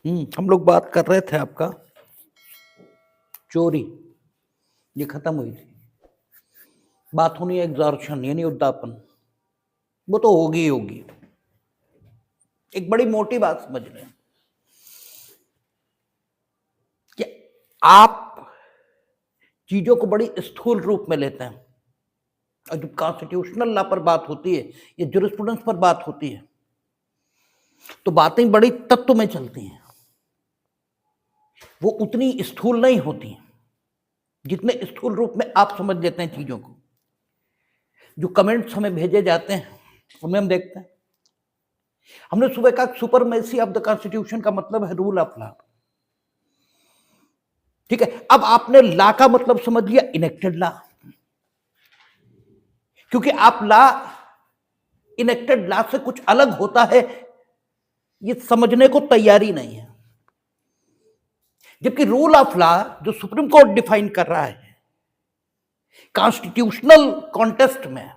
हम लोग बात कर रहे थे आपका चोरी, ये खत्म हुई थी। बात होनी है एग्जॉर्शन यानी उद्दापन, वो तो होगी ही होगी। एक बड़ी मोटी बात समझ लें कि आप चीजों को बड़ी स्थूल रूप में लेते हैं, और जब कॉन्स्टिट्यूशनल लॉ पर बात होती है या ज्यूरिस्प्रूडेंस पर बात होती है तो बातें बड़ी तत्व में चलती हैं, वो उतनी स्थूल नहीं होती जितने स्थूल रूप में आप समझ लेते हैं चीजों को। जो कमेंट्स हमें भेजे जाते हैं उनमें हम देखते हैं, हमने सुबह कहा सुपरमेसी ऑफ द कॉन्स्टिट्यूशन का मतलब है रूल ऑफ लॉ। ठीक है, अब आपने लॉ का मतलब समझ लिया इनेक्टेड लॉ, क्योंकि आप लॉ इनेक्टेड लॉ से कुछ अलग होता है ये समझने को तैयारी नहीं है। जबकि रूल ऑफ लॉ जो सुप्रीम कोर्ट डिफाइन कर रहा है कॉन्स्टिट्यूशनल कॉन्टेस्ट में,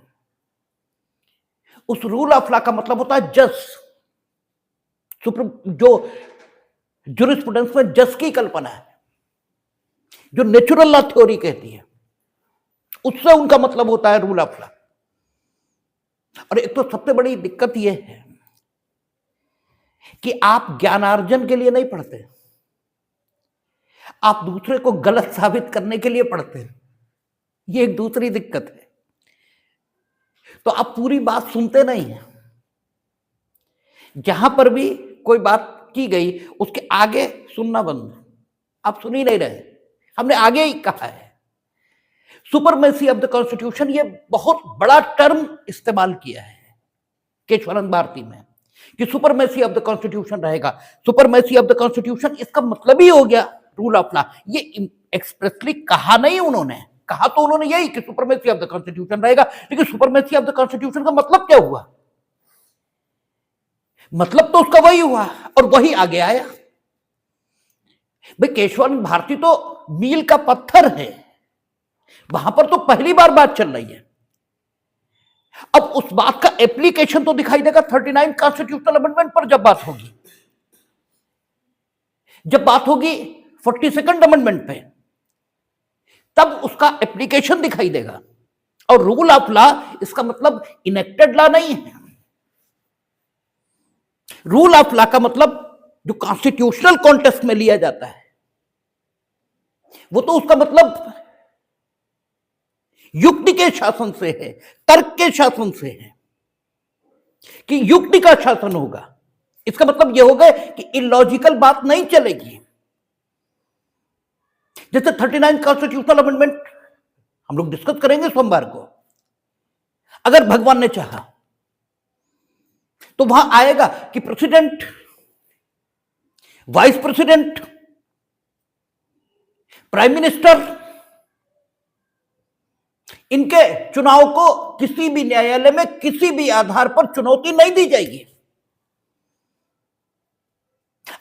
उस रूल ऑफ लॉ का मतलब होता है जज। सुप्रीम जो ज्यूरिस्प्रूडेंस में जज की कल्पना है, जो नेचुरल लॉ थ्योरी कहती है, उससे उनका मतलब होता है रूल ऑफ लॉ। और एक तो सबसे बड़ी दिक्कत यह है कि आप ज्ञानार्जन के लिए नहीं पढ़ते, आप दूसरे को गलत साबित करने के लिए पढ़ते हैं। ये एक दूसरी दिक्कत है। तो आप पूरी बात सुनते नहीं हैं, जहां पर भी कोई बात की गई उसके आगे सुनना बंद, आप सुन ही नहीं रहे। हमने आगे ही कहा है सुपरमेसी ऑफ द कॉन्स्टिट्यूशन, ये बहुत बड़ा टर्म इस्तेमाल किया है केशवानंद भारती में कि सुपरमेसी ऑफ द कॉन्स्टिट्यूशन रहेगा। सुपरमेसी ऑफ द कॉन्स्टिट्यूशन इसका मतलब ही हो गया रूल ऑफ लॉ। ये एक्सप्रेसली कहा नहीं उन्होंने, कहा तो उन्होंने यही कि सुपरमेसी ऑफ द कॉन्स्टिट्यूशन रहेगा, लेकिन सुपरमेसी ऑफ द कॉन्स्टिट्यूशन का मतलब क्या हुआ? मतलब तो उसका वही हुआ और वही आगे आया। भाई केशवानंद भारती तो मील का पत्थर है, वहां पर तो पहली बार बात चल रही है। अब उस बात का एप्लीकेशन तो दिखाई देगा 39 कॉन्स्टिट्यूशनल अमेंडमेंट पर जब बात होगी, जब बात होगी 42nd अमेंडमेंट पे, तब उसका एप्लीकेशन दिखाई देगा। और रूल ऑफ लॉ इसका मतलब इनेक्टेड लॉ नहीं है। रूल ऑफ लॉ का मतलब जो कॉन्स्टिट्यूशनल कॉन्टेस्ट में लिया जाता है, वो तो उसका मतलब युक्ति के शासन से है, तर्क के शासन से है कि युक्ति का शासन होगा। इसका मतलब यह होगा कि इलॉजिकल बात नहीं चलेगी। जैसे 39 कॉन्स्टिट्यूशनल अमेंडमेंट हम लोग डिस्कस करेंगे सोमवार को। अगर भगवान ने चाहा तो वहां आएगा कि president, vice president, prime minister, इनके चुनाव को किसी भी न्यायालय में किसी भी आधार पर चुनौती नहीं दी जाएगी।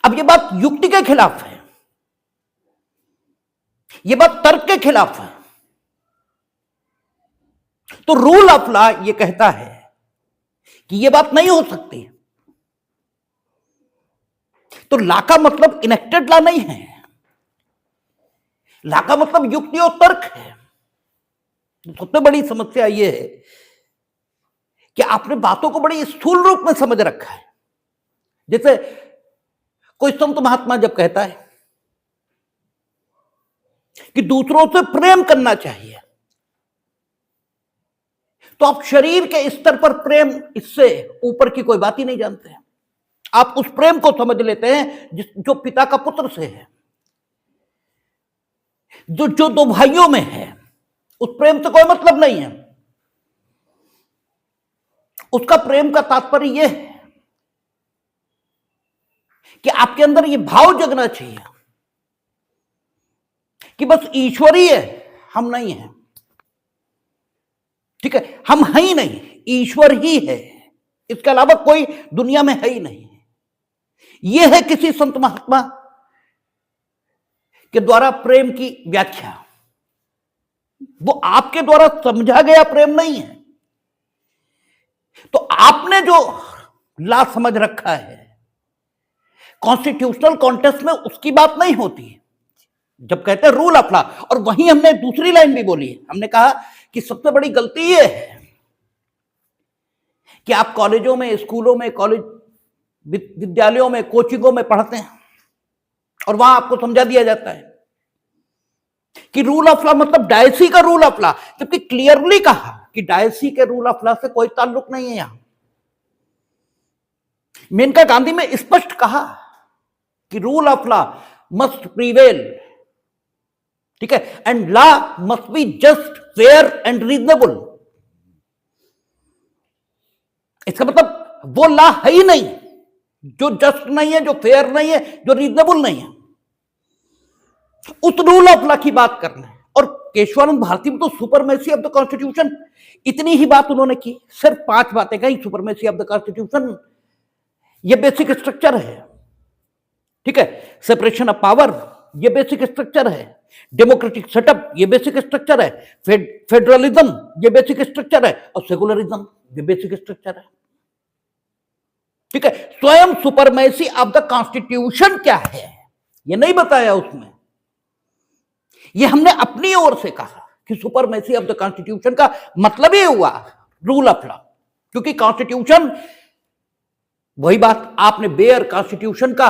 अब यह बात युक्ति के खिलाफ है, यह बात तर्क के खिलाफ है। तो रूल ऑफ लॉ यह कहता है कि यह बात नहीं हो सकती। तो लॉ का मतलब इनेक्टेड लॉ नहीं है, लॉ का मतलब युक्ति और तर्क है। सबसे बड़ी समस्या यह है कि आपने बातों को बड़ी स्थूल रूप में समझ रखा है। जैसे कोई संत महात्मा जब कहता है कि दूसरों से प्रेम करना चाहिए, तो आप शरीर के स्तर पर प्रेम, इससे ऊपर की कोई बात ही नहीं जानते हैं। आप उस प्रेम को समझ लेते हैं जो पिता का पुत्र से है, जो दो भाइयों में है। उस प्रेम से कोई मतलब नहीं है। उसका प्रेम का तात्पर्य यह है कि आपके अंदर यह भाव जगना चाहिए कि बस ईश्वरीय हम नहीं हैं। ठीक है, हम है ही नहीं, ईश्वर ही है, इसके अलावा कोई दुनिया में है ही नहीं। यह है किसी संत महात्मा के द्वारा प्रेम की व्याख्या। वो आपके द्वारा समझा गया प्रेम नहीं है। तो आपने जो लॉ समझ रखा है कॉन्स्टिट्यूशनल कॉन्टेस्ट में उसकी बात नहीं होती है जब कहते हैं रूल ऑफ लॉ। और वहीं हमने दूसरी लाइन भी बोली है, हमने कहा कि सबसे बड़ी गलती यह है कि आप कॉलेजों में, स्कूलों में, कॉलेज विद्यालयों में, कोचिंगों में पढ़ते हैं और वहां आपको समझा दिया जाता है कि रूल ऑफ लॉ मतलब डायसी का रूल ऑफ लॉ, जबकि क्लियरली कहा कि डायसी के रूल ऑफ लॉ से कोई ताल्लुक नहीं है। यहां मेनका गांधी में स्पष्ट कहा कि rule of law must prevail, ठीक है, and law must be just, fair and reasonable. इसका मतलब वो लॉ है ही नहीं जो जस्ट नहीं है, जो फेयर नहीं है, जो रीजनेबल नहीं है। उस रूल ऑफ लॉ की बात करना है। और केशवानंद भारती में तो सुपरमेसी ऑफ द कॉन्स्टिट्यूशन, इतनी ही बात उन्होंने की, सिर्फ 5 बातें कही। सुपरमेसी ऑफ द कॉन्स्टिट्यूशन ये बेसिक स्ट्रक्चर है, ठीक है, सेपरेशन ऑफ पावर ये बेसिक स्ट्रक्चर है, डेमोक्रेटिक सेटअप ये बेसिक स्ट्रक्चर है, फेडरलिज्म ये बेसिक स्ट्रक्चर है, और सेकुलरिज्म ये बेसिक स्ट्रक्चर है, ठीक है। स्वयं सुपरमेसी ऑफ द कॉन्स्टिट्यूशन क्या है ये नहीं बताया उसमें, ये हमने अपनी ओर से कहा कि सुपरमेसी ऑफ द कॉन्स्टिट्यूशन का मतलब ही हुआ रूल ऑफ लॉ। क्योंकि कॉन्स्टिट्यूशन, वही बात, आपने बेयर कॉन्स्टिट्यूशन का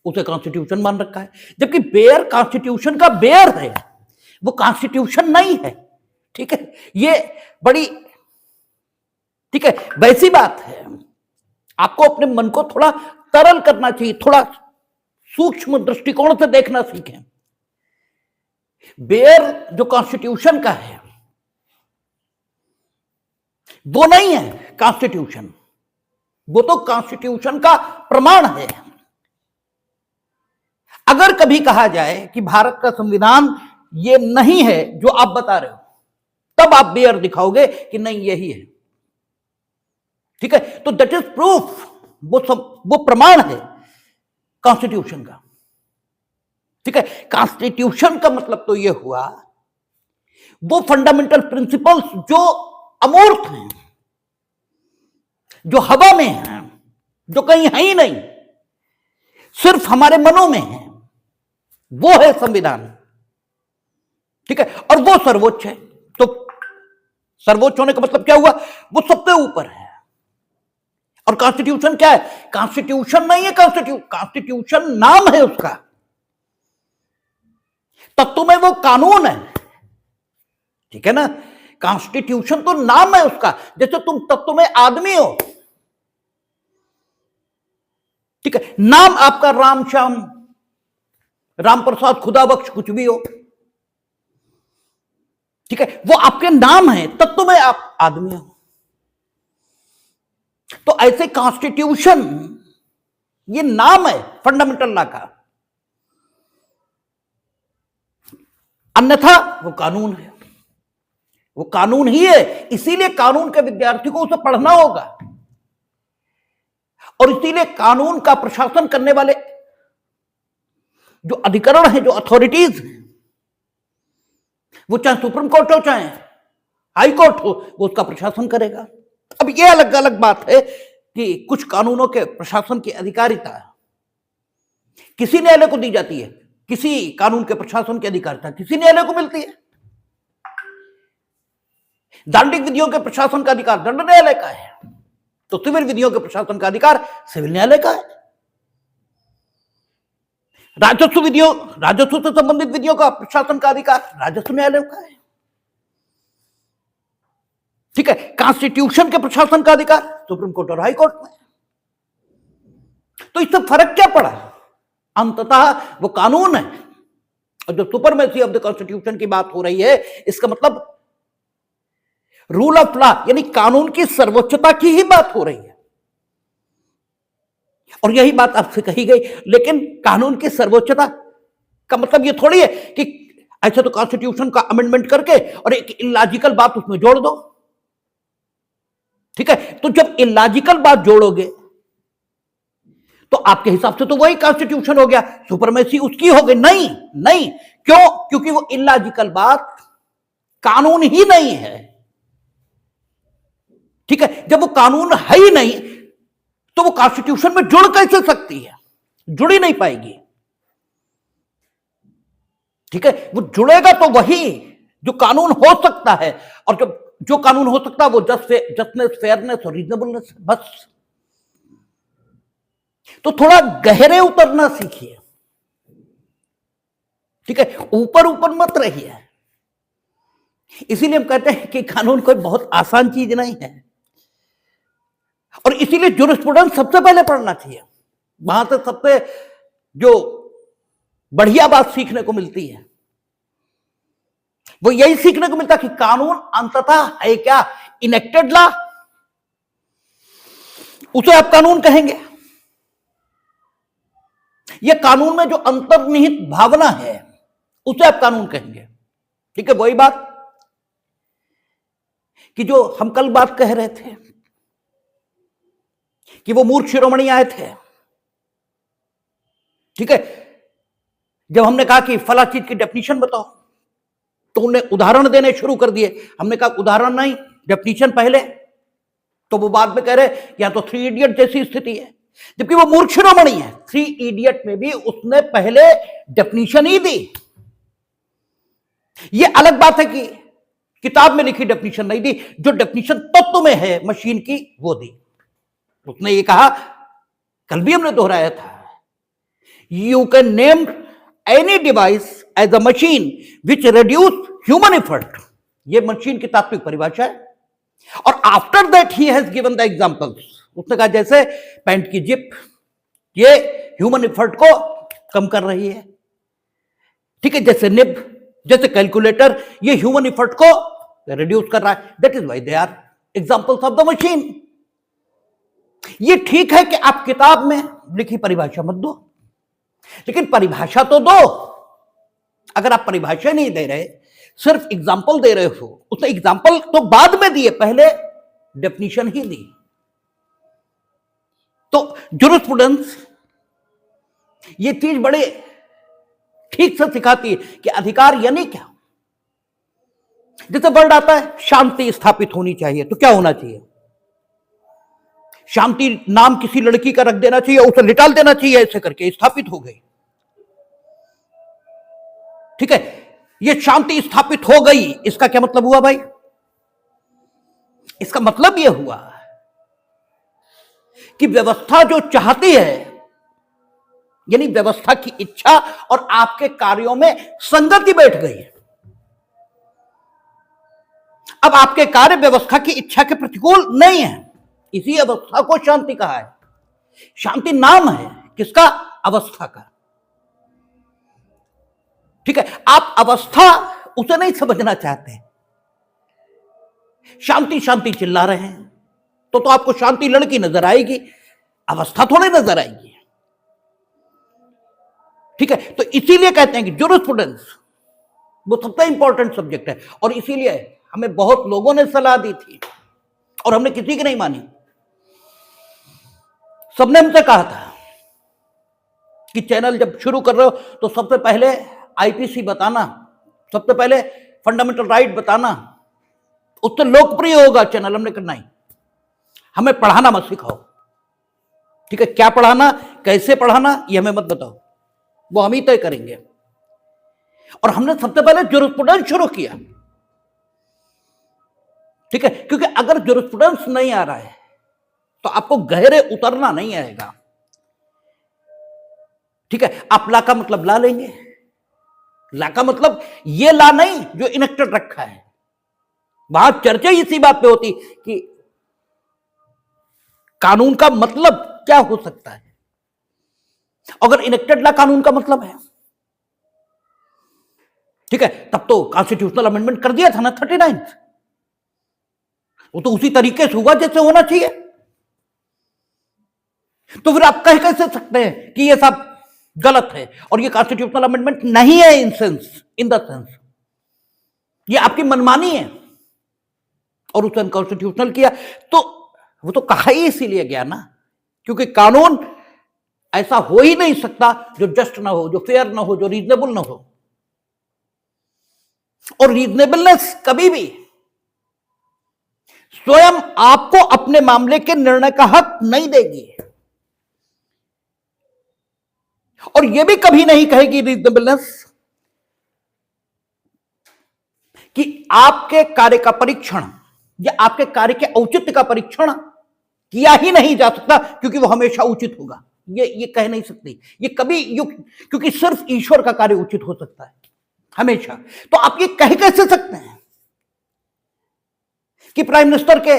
उसे कॉन्स्टिट्यूशन मान रखा है, जबकि बेयर कॉन्स्टिट्यूशन का बेयर है, वो कॉन्स्टिट्यूशन नहीं है, ठीक है। ये बड़ी, ठीक है, वैसी बात है। आपको अपने मन को थोड़ा तरल करना चाहिए, थोड़ा सूक्ष्म दृष्टिकोण से देखना सीखें। बेयर जो कॉन्स्टिट्यूशन का है वो नहीं है कॉन्स्टिट्यूशन, वो तो कॉन्स्टिट्यूशन का प्रमाण है। अगर कभी कहा जाए कि भारत का संविधान ये नहीं है जो आप बता रहे हो, तब आप बेयर दिखाओगे कि नहीं यही है, ठीक है। तो दैट इज प्रूफ, वो प्रमाण है कॉन्स्टिट्यूशन का, ठीक है। कॉन्स्टिट्यूशन का मतलब तो यह हुआ वो फंडामेंटल प्रिंसिपल्स जो अमूर्त हैं, जो हवा में हैं, जो कहीं है ही नहीं, सिर्फ हमारे मनों में है, वो है संविधान, ठीक है। और वो सर्वोच्च है। तो सर्वोच्च होने का मतलब क्या हुआ, वो सबसे ऊपर है। और कॉन्स्टिट्यूशन क्या है, कॉन्स्टिट्यूशन नहीं है, कॉन्स्टिट्यूशन नाम है उसका, तत्व में वो कानून है, ठीक है ना। कॉन्स्टिट्यूशन तो नाम है उसका, जैसे तुम तत्व में आदमी हो, ठीक है, नाम आपका राम श्याम, राम प्रसाद, खुदा बख्श, कुछ भी हो, ठीक है, वो आपके नाम है, तत्व में आप आदमी हो। तो ऐसे कॉन्स्टिट्यूशन ये नाम है फंडामेंटल लॉ का, अन्यथा वो कानून है, वो कानून ही है। इसीलिए कानून के विद्यार्थी को उसे पढ़ना होगा, और इसीलिए कानून का प्रशासन करने वाले जो अधिकरण है, जो अथॉरिटीज हैं, वो चाहे सुप्रीम कोर्ट हो चाहे हाई कोर्ट हो, वो उसका प्रशासन करेगा। अब ये अलग अलग बात है कि कुछ कानूनों के प्रशासन की अधिकारिता किसी न्यायालय को दी जाती है, किसी कानून के प्रशासन की अधिकारिता किसी न्यायालय को मिलती है। दंडिक विधियों के प्रशासन का अधिकार दंड न्यायालय का है, तो सिविल विधियों के प्रशासन का अधिकार सिविल न्यायालय का है। राजस्व विधियों, राजस्व से संबंधित विधियों का प्रशासन का अधिकार राजस्व न्यायालय का है, ठीक है। कॉन्स्टिट्यूशन के प्रशासन का अधिकार सुप्रीम कोर्ट और हाई कोर्ट में। तो इससे फर्क क्या पड़ा, अंततः वो कानून है। और जो सुपरमेसी ऑफ द कॉन्स्टिट्यूशन की बात हो रही है, इसका मतलब रूल ऑफ लॉ यानी कानून की सर्वोच्चता की ही बात हो रही है। और यही बात आपसे कही गई, लेकिन कानून की सर्वोच्चता का मतलब यह थोड़ी है कि ऐसे तो कॉन्स्टिट्यूशन का अमेंडमेंट करके और एक इलॉजिकल बात उसमें जोड़ दो, ठीक है। तो जब इलॉजिकल बात जोड़ोगे तो आपके हिसाब से तो वही कॉन्स्टिट्यूशन हो गया, सुपरमेसी उसकी हो गई। नहीं नहीं, क्यों? क्योंकि वो इलॉजिकल बात कानून ही नहीं है, ठीक है। जब वो कानून है ही नहीं तो वो कॉन्स्टिट्यूशन में जुड़ कैसे सकती है? जुड़ ही नहीं पाएगी। ठीक है, वो जुड़ेगा तो वही जो कानून हो सकता है, और जो कानून हो सकता है वो जस्टिस, फेयरनेस और रीजनेबलनेस, बस। तो थोड़ा गहरे उतरना सीखिए। ठीक है, ऊपर ऊपर मत रहिए। इसीलिए हम कहते हैं कि कानून कोई बहुत आसान चीज नहीं है, और इसीलिए ज्यूरिस्प्रूडेंस सबसे पहले पढ़ना चाहिए। वहां से सबसे जो बढ़िया बात सीखने को मिलती है वो यही सीखने को मिलता है कि कानून अंततः है क्या? इनेक्टेड लॉ, उसे आप कानून कहेंगे। यह कानून में जो अंतर्निहित भावना है उसे आप कानून कहेंगे। ठीक है, वही बात कि जो हम कल बात कह रहे थे कि वो मूर्ख शिरोमणि आए थे। ठीक है, जब हमने कहा कि फला चीज की डेफिनेशन बताओ तो उन्हें उदाहरण देने शुरू कर दिए। हमने कहा उदाहरण नहीं, डेफिनेशन पहले। तो वो बाद में कह रहे यहां तो 3 इडियट जैसी स्थिति है, जबकि वो मूर्ख शिरोमणि है। 3 इडियट में भी उसने पहले डेफिनेशन ही दी। ये अलग बात है कि किताब में लिखी डेफिनेशन नहीं दी, जो डेफिनेशन तत्व में है मशीन की वो दी। उसने ये कहा, कल भी हमने दोहराया था, you can name any device as a machine which reduce human effort. ये मशीन की तात्विक परिभाषा है। और after that he has given the examples. उसने कहा जैसे पैंट की जिप, ये ह्यूमन एफर्ट को कम कर रही है। ठीक है, जैसे निब, जैसे कैलकुलेटर, ये ह्यूमन एफर्ट को रिड्यूस कर रहा है। That is why they are examples of the machine. ये ठीक है कि आप किताब में लिखी परिभाषा मत दो, लेकिन परिभाषा तो दो। अगर आप परिभाषा नहीं दे रहे, सिर्फ एग्जाम्पल दे रहे हो, उसने एग्जाम्पल तो बाद में दिए, पहले डेफिनेशन ही दी। तो ज्यूरिस्प्रूडेंस ये चीज बड़े ठीक से सिखाती है कि अधिकार यानी क्या। जैसे वर्ड आता है शांति स्थापित होनी चाहिए, तो क्या होना चाहिए? शांति नाम किसी लड़की का रख देना चाहिए, उसे लिटाल देना चाहिए, ऐसे करके स्थापित हो गई। ठीक है, ये शांति स्थापित हो गई, इसका क्या मतलब हुआ भाई? इसका मतलब यह हुआ कि व्यवस्था जो चाहती है, यानी व्यवस्था की इच्छा और आपके कार्यों में संगति बैठ गई। अब आपके कार्य व्यवस्था की इच्छा के प्रतिकूल नहीं है, इसी अवस्था को शांति कहा है। शांति नाम है किसका? अवस्था का। ठीक है, आप अवस्था उसे नहीं समझना चाहते। शांति शांति चिल्ला रहे हैं तो आपको शांति लड़की नजर आएगी, अवस्था थोड़ी नजर आएगी। ठीक है, तो इसीलिए कहते हैं कि ज्यूरिस्प्रूडेंस वो सबसे इंपॉर्टेंट सब्जेक्ट है। और इसीलिए हमें बहुत लोगों ने सलाह दी थी और हमने किसी की नहीं मानी। सबने हमसे कहा था कि चैनल जब शुरू कर रहे हो तो सबसे पहले आईपीसी बताना, सबसे पहले फंडामेंटल राइट बताना, उससे लोकप्रिय होगा चैनल। हमने कहा नहीं, हमें पढ़ाना मत सिखाओ। ठीक है, क्या पढ़ाना, कैसे पढ़ाना, ये हमें मत बताओ, वो हम ही तय करेंगे। और हमने सबसे पहले ज्यूरिस्प्रूडेंस शुरू किया। ठीक है, क्योंकि अगर ज्यूरिस्प्रूडेंस नहीं आ रहा है तो आपको गहरे उतरना नहीं आएगा। ठीक है, आप ला का मतलब ला लेंगे, ला का मतलब ये ला नहीं जो इनेक्टेड रखा है। वहां चर्चा इसी बात पे होती कि कानून का मतलब क्या हो सकता है। अगर इनेक्टेड ला कानून का मतलब है, ठीक है, तब तो कॉन्स्टिट्यूशनल अमेंडमेंट कर दिया था ना 39। वो तो उसी तरीके से हुआ जैसे होना चाहिए। तो फिर आप कह कैसे सकते हैं कि ये सब गलत है और ये कॉन्स्टिट्यूशनल अमेंडमेंट नहीं है? इन द सेंस ये आपकी मनमानी है और उसे अनकॉन्स्टिट्यूशनल किया। तो वो तो कहा ही इसीलिए गया ना, क्योंकि कानून ऐसा हो ही नहीं सकता जो जस्ट ना हो, जो फेयर ना हो, जो रीजनेबल ना हो। और रीजनेबलनेस कभी भी स्वयं आपको अपने मामले के निर्णय का हक नहीं देगी। और यह भी कभी नहीं कहेगी रीजनेबलनेस कि आपके कार्य का परीक्षण या आपके कार्य के औचित्य का परीक्षण किया ही नहीं जा सकता क्योंकि वो हमेशा उचित होगा। ये कह नहीं सकती, ये कभी क्योंकि सिर्फ ईश्वर का कार्य उचित हो सकता है हमेशा। तो आप ये कह कैसे सकते हैं कि प्राइम मिनिस्टर के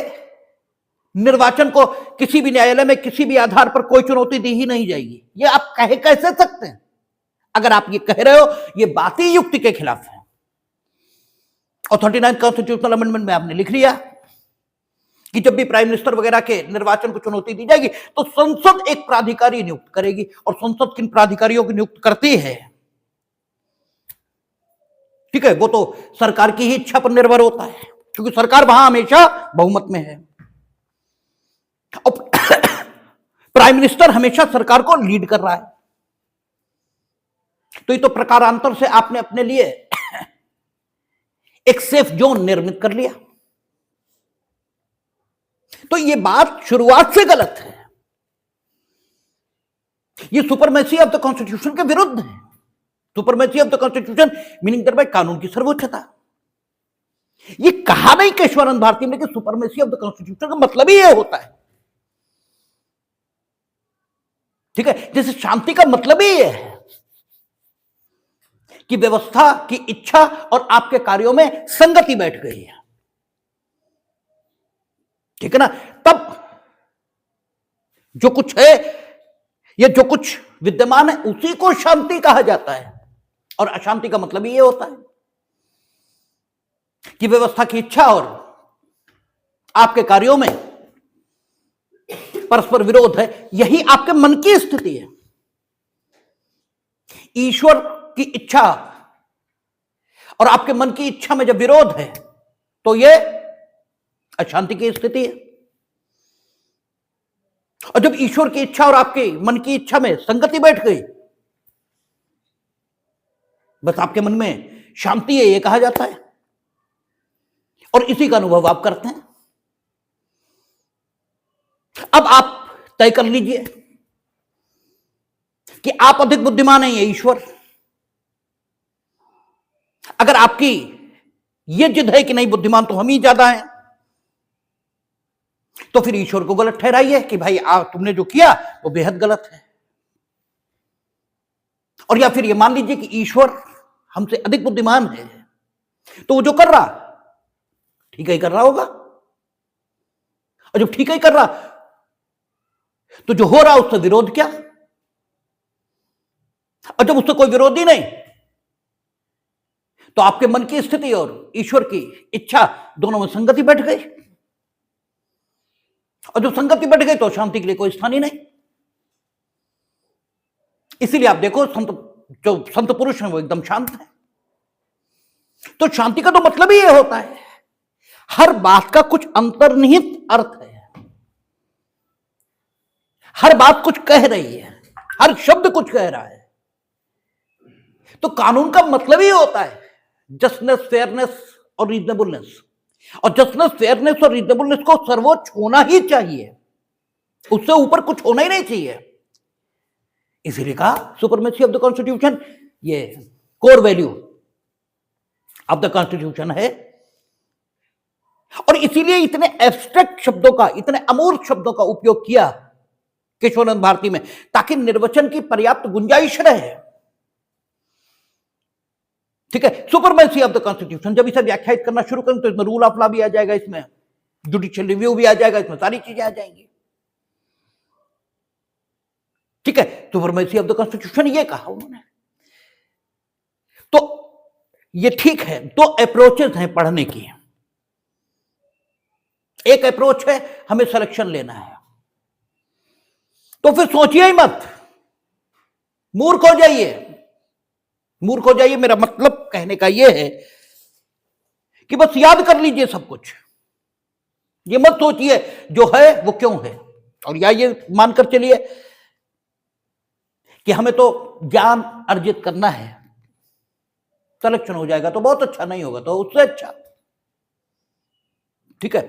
निर्वाचन को किसी भी न्यायालय में किसी भी आधार पर कोई चुनौती दी ही नहीं जाएगी? ये आप कह कैसे सकते हैं? अगर आप ये कह रहे हो, ये बात ही युक्ति के खिलाफ है। और 39 कॉन्स्टिट्यूशनल अमेंडमेंट में आपने लिख लिया कि जब भी प्राइम मिनिस्टर वगैरह के निर्वाचन को चुनौती दी जाएगी तो संसद एक प्राधिकारी नियुक्त करेगी। और संसद किन प्राधिकारियों की नियुक्त करती है, ठीक है, वो तो सरकार की ही इच्छा पर निर्भर होता है क्योंकि सरकार वहां हमेशा बहुमत में है। प्राइम मिनिस्टर हमेशा सरकार को लीड कर रहा है। तो ये तो प्रकारांतर से आपने अपने लिए एक सेफ जोन निर्मित कर लिया। तो ये बात शुरुआत से गलत है। ये सुपरमेसी ऑफ द कॉन्स्टिट्यूशन के विरुद्ध है। Supremacy of the constitution meaning दरबाई कानून की सर्वोच्चता। ये कहा नहीं केशवानंद भारती ने कि सुपरमेसी ऑफ द कॉन्स्टिट्यूशन का मतलब ही ये होता है, ठीक है। जैसे शांति का मतलब ही ये है कि व्यवस्था की इच्छा और आपके कार्यों में संगति बैठ गई है, ठीक है ना। तब जो कुछ है या जो कुछ विद्यमान है उसी को शांति कहा जाता है। और अशांति का मतलब ये होता है कि व्यवस्था की इच्छा और आपके कार्यों में परस्पर विरोध है। यही आपके मन की स्थिति है। ईश्वर की इच्छा और आपके मन की इच्छा में जब विरोध है तो यह अशांति की स्थिति है। और जब ईश्वर की इच्छा और आपके मन की इच्छा में संगति बैठ गई, बस आपके मन में शांति है, यह कहा जाता है। और इसी का अनुभव आप करते हैं। अब आप तय कर लीजिए कि आप अधिक बुद्धिमान हैं या ईश्वर। अगर आपकी यह जिद है कि नहीं, बुद्धिमान तो हम ही ज्यादा हैं, तो फिर ईश्वर को गलत ठहराइए कि भाई तुमने जो किया वो बेहद गलत है। और या फिर ये मान लीजिए कि ईश्वर हमसे अधिक बुद्धिमान है, तो वो जो कर रहा ठीक ही कर रहा होगा। और जब ठीक ही कर रहा तो जो हो रहा उससे विरोध क्या? और जब उससे कोई विरोध ही नहीं तो आपके मन की स्थिति और ईश्वर की इच्छा दोनों में संगति बैठ गई। और जब संगति बैठ गई तो शांति के लिए कोई स्थान ही नहीं। इसीलिए आप देखो जो संत पुरुष हैं वो एकदम शांत है। तो शांति का तो मतलब ही ये होता है, हर बात का कुछ अंतर्निहित अर्थ है, हर बात कुछ कह रही है, हर शब्द कुछ कह रहा है। तो कानून का मतलब ही होता है जस्टिस, फेयरनेस और रीजनेबलनेस। और जस्टिस, फेयरनेस और रीजनेबलनेस को सर्वोच्च होना ही चाहिए, उससे ऊपर कुछ होना ही नहीं चाहिए। इसीलिए कहा सुपरमेसी ऑफ द कॉन्स्टिट्यूशन ये core value of the constitution है। और इसीलिए इतने एब्स्ट्रैक्ट शब्दों का, इतने अमूर्त शब्दों का उपयोग किया केशवानंद भारती में, ताकि निर्वचन की पर्याप्त गुंजाइश रहे, ठीक है। सुपरमेसी ऑफ द कॉन्स्टिट्यूशन जब इसे व्याख्यायित करना शुरू करें तो इसमें रूल ऑफ लॉ भी आ जाएगा, इसमें जुडिशियल रिव्यू भी आ जाएगा, इसमें सारी चीजें आ जाएंगी, ठीक है। सुपरमेसी ऑफ द कॉन्स्टिट्यूशन ये कहा उन्होंने। तो ये ठीक है, दो अप्रोचेस हैं पढ़ने की। एक अप्रोच है हमें सिलेक्शन लेना है, तो फिर सोचिए ही मत, मूर्ख हो जाइए। मूर्ख हो जाइए मेरा मतलब कहने का यह है कि बस याद कर लीजिए सब कुछ, ये मत सोचिए जो है वो क्यों है। और या ये मानकर चलिए कि हमें तो ज्ञान अर्जित करना है, सिलेक्शन हो जाएगा तो बहुत अच्छा, नहीं होगा तो उससे अच्छा, ठीक है।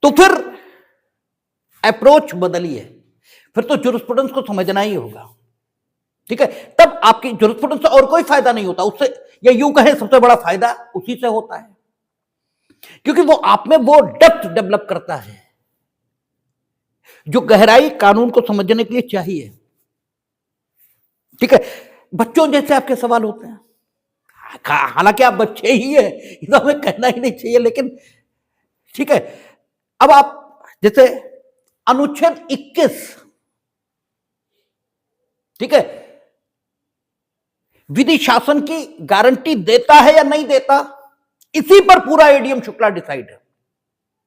तो फिर अप्रोच बदलिए, फिर तो जुरिस्प्रूडेंस को समझना ही होगा। ठीक है, तब आपकी जुरिस्प्रूडेंस से और कोई फायदा नहीं होता उससे, या यूं कहें सबसे बड़ा फायदा उसी से होता है, क्योंकि वो आप में वो डेप्थ डेवलप करता है जो गहराई कानून को समझने के लिए चाहिए। ठीक है, बच्चों जैसे आपके सवाल होते हैं, हालांकि आप बच्चे ही है, ये तो हमें कहना ही नहीं चाहिए, लेकिन ठीक है। अब आप जैसे अनुच्छेद 21, ठीक है, विधि शासन की गारंटी देता है या नहीं देता, इसी पर पूरा एडीएम शुक्ला डिसाइड है,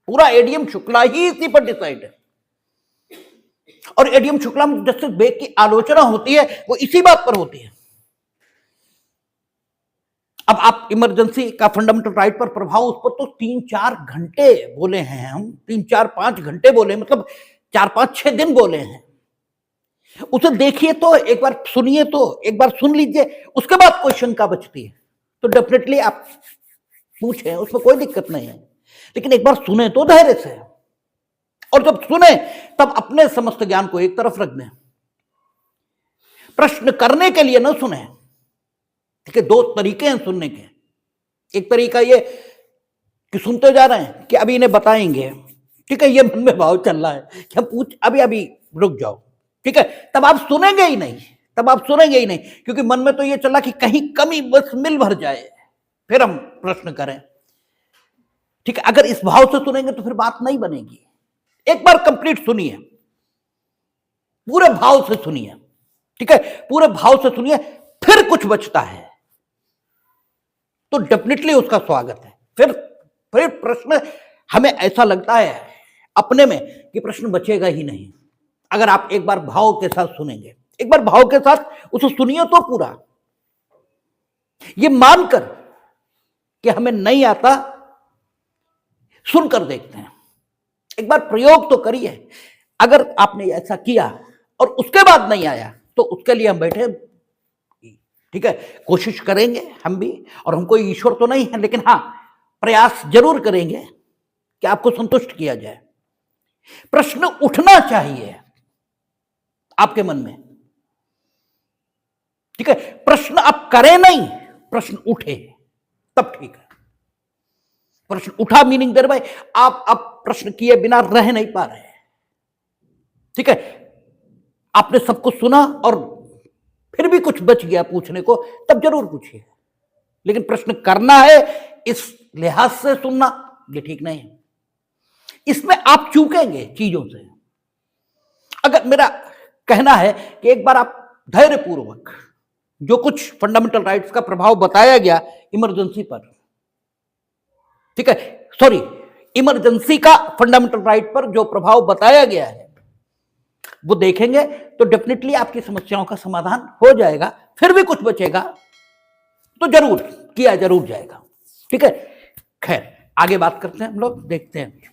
पूरा एडीएम शुक्ला ही इसी पर डिसाइड है। और एडीएम शुक्ला में जस्टिस बेग की आलोचना होती है वो इसी बात पर होती है। अब आप इमरजेंसी का फंडामेंटल राइट पर प्रभाव, उस पर तो 3-4 घंटे बोले हैं हम, 3-4-5 घंटे बोले, मतलब 4-5-6 दिन बोले हैं। उसे देखिए तो, एक बार सुनिए तो, एक बार सुन लीजिए, उसके बाद कोई शंका बचती है तो डेफिनेटली आप पूछें, उसमें कोई दिक्कत नहीं है, लेकिन एक बार सुने तो धैर्य से, और जब सुने तब अपने समस्त ज्ञान को एक तरफ रख दें, प्रश्न करने के लिए न सुने। ठीक है, 2 तरीके हैं सुनने के। एक तरीका ये कि सुनते जा रहे हैं कि अभी इन्हें बताएंगे, ठीक है, ये मन में भाव चल रहा है कि हम पूछ, अभी रुक जाओ, ठीक है, तब आप सुनेंगे ही नहीं, तब आप सुनेंगे ही नहीं, क्योंकि मन में तो ये चला कि कहीं कमी बस मिल भर जाए फिर हम प्रश्न करें। ठीक है, अगर इस भाव से सुनेंगे तो फिर बात नहीं बनेगी। एक बार कंप्लीट सुनिए, पूरे भाव से सुनिए, ठीक है, पूरे भाव से सुनिए, फिर कुछ बचता है तो डेफिनेटली उसका स्वागत है। फिर प्रश्न, हमें ऐसा लगता है अपने में कि प्रश्न बचेगा ही नहीं अगर आप एक बार भाव के साथ सुनेंगे। एक बार भाव के साथ उसे सुनिए तो पूरा, ये मानकर कि हमें नहीं आता, सुनकर देखते हैं, एक बार प्रयोग तो करिए। अगर आपने ऐसा किया और उसके बाद नहीं आया तो उसके लिए हम बैठे, ठीक है, कोशिश करेंगे हम भी, और हम कोई ईश्वर तो नहीं है, लेकिन हाँ प्रयास जरूर करेंगे कि आपको संतुष्ट किया जाए। प्रश्न उठना चाहिए आपके मन में, ठीक है, प्रश्न आप करें नहीं, प्रश्न उठे तब ठीक है। प्रश्न उठा मीनिंग देर भाई आप अब प्रश्न किए बिना रह नहीं पा रहे, ठीक है, आपने सबको सुना और फिर भी कुछ बच गया पूछने को, तब जरूर पूछिए, लेकिन प्रश्न करना है इस लिहाज से सुनना, ये ठीक नहीं है। इसमें आप चूकेंगे चीजों से। अगर मेरा कहना है कि एक बार आप धैर्यपूर्वक जो कुछ फंडामेंटल राइट्स का प्रभाव बताया गया इमरजेंसी पर, ठीक है, सॉरी, इमरजेंसी का फंडामेंटल राइट पर जो प्रभाव बताया गया है वो देखेंगे तो डेफिनेटली आपकी समस्याओं का समाधान हो जाएगा। फिर भी कुछ बचेगा तो जरूर किया जरूर जाएगा, ठीक है। खैर आगे बात करते हैं हम लोग, देखते हैं।